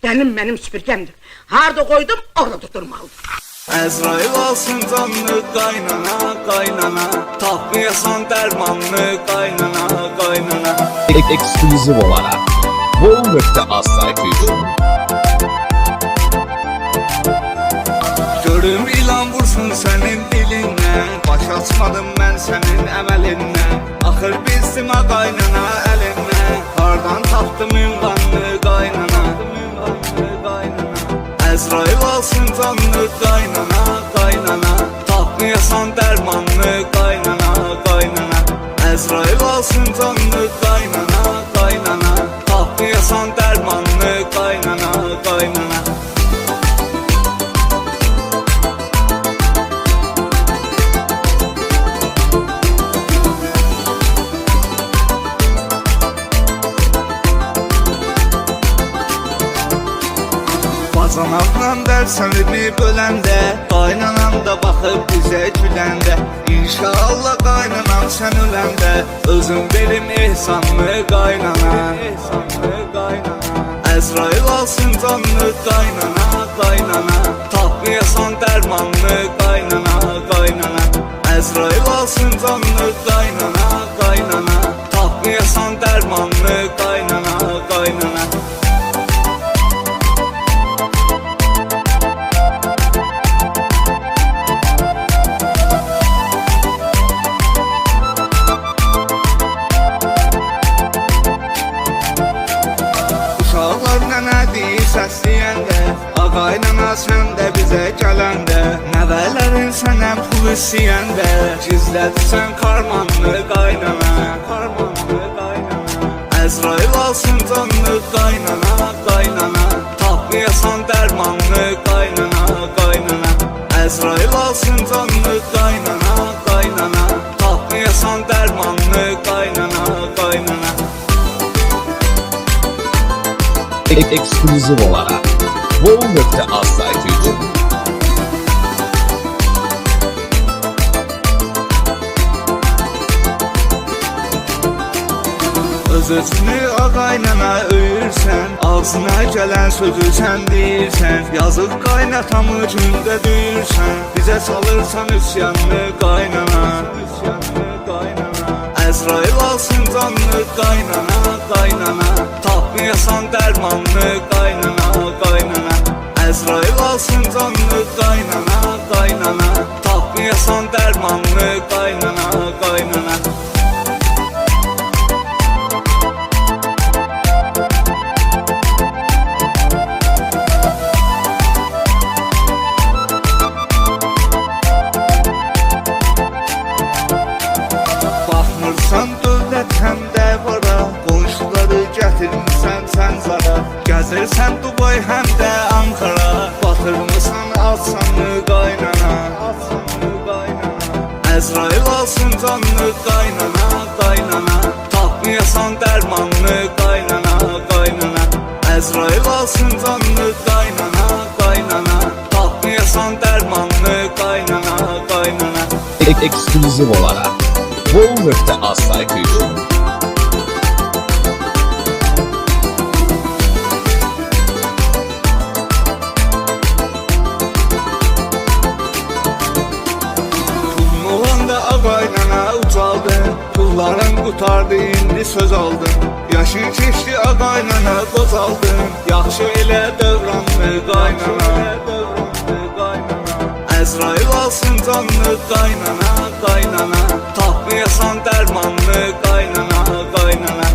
Benim süpürgemdir. Harda koydum, orada durmalıdır. Əzrail alsın canını qaynana, qaynana. Tapmayasan dərmanını qaynana, qaynana. Eksklüziv olarak Vol.az saytı için Görüm ilan vursun sənin dilindən. Baş açmadım mən sənin əməlindən. Axır bilsimə qaynana əlindən. Hardan tapdım ünvanını qaynana, Əzrail alsın canını qaynana, qaynana. Tapmayasan dərmanını qaynana, qaynana. Əzrail alsın canını qaynana, qaynana. Tapmayasan dərmanını qaynana, qaynana. Bacanaqla dərsənimi böləndə, qaynanam da baxıb bizə güləndə. İnşallah qaynanam sən öləndə, özüm verim ehsanını qaynana, Əzrail alsın canını qaynana, qaynana. Tapmayasan dərmanını qaynana, qaynana. Əzrail alsın canını qaynana, qaynana. Tapmayasan dərmanını qaynana, qaynana. Uşaqlar nənə deyir səsləyəndə, qaynana sən də bizə gələndə. Nəvələrin sənəm pul istəyəndə, gizlədirsən karmanını qaynana, karmanını qaynana. Əzrail alsın canını qaynana, qaynana. Tapmayasan dərmanını qaynana, qaynana. Əzrail alsın canını qaynana, qaynana. Tapmayasan dərmanını qaynana, qaynana. Eksklüziv olarak Vol.az saytı için Öz-özünü qaynana öyürsən, ağzına gələn sözü sən deyirsən. Yazıq qaynatamı gündə duyursan, bizə salırsan üsyanını qaynana, Əzrail alsın canını qaynana, qaynana. Tapmayasan dərmanını qaynana, qaynana. Əzrail alsın canını qaynana, qaynana. Tapmayasan dərmanını qaynana, qaynana. Baxmırsan dövlət həm də vara, qonşuları gətirmirsən sən zara. Gəzirsən Dubay həm də Ankara, batırmısan alsanı qaynana, Əzrail alsın canını qaynana, qaynana. Tapmayasan dərmanını qaynana, qaynana. Əzrail alsın canını qaynana, qaynana. Tapmayasan dərmanını qaynana, qaynana. Eksklüziv olarak Vol.az saytı için Olanda qaynana ucaldın, pulların qutardı indi söz aldın. Yaşın keçdi qaynana qocaldın, yaxşı elə dövranını qaynana, Əzrail alsın canını qaynana, qaynana. Tapmayasan dərmanını qaynana, qaynana.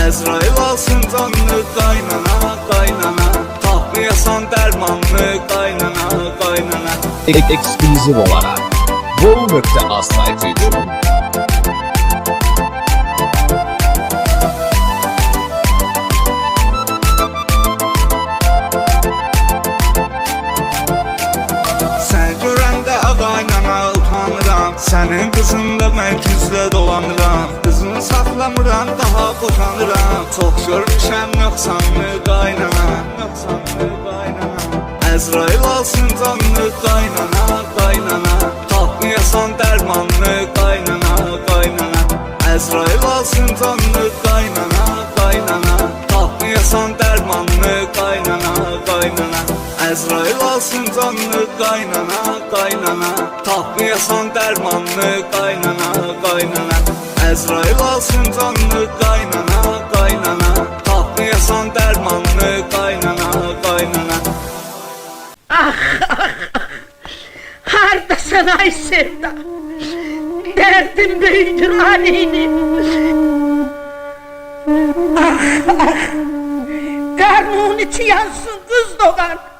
Əzrail alsın canını qaynana, qaynana. Tapmayasan dərmanını qaynana, qaynana. Eksklüziv olarak Vol.az saytı için Sən görəndə qaynana utanıram, sənin qızınla mən küzlə dolanıram. Qızını saxlamıram, daha boşanıram. Çox görmüşəm nöqsanını qaynana, Əzrail alsın canını qaynana, qaynana. Tapmayasan dərmanını qaynana, qaynana. Əzrail alsın canını qaynana, qaynana. Tapmayasan dərmanını qaynana, qaynana. qaynana Əzrail alsın canını qaynana, qaynana Tapmayasan dərmanını qaynana, qaynana Əzrail alsın canını qaynana, qaynana Tapmayasan dərmanını qaynana, qaynana Hardasan ay sevda? Derdim büyüdür aleyhim. Karnın içi yansın kız doğan.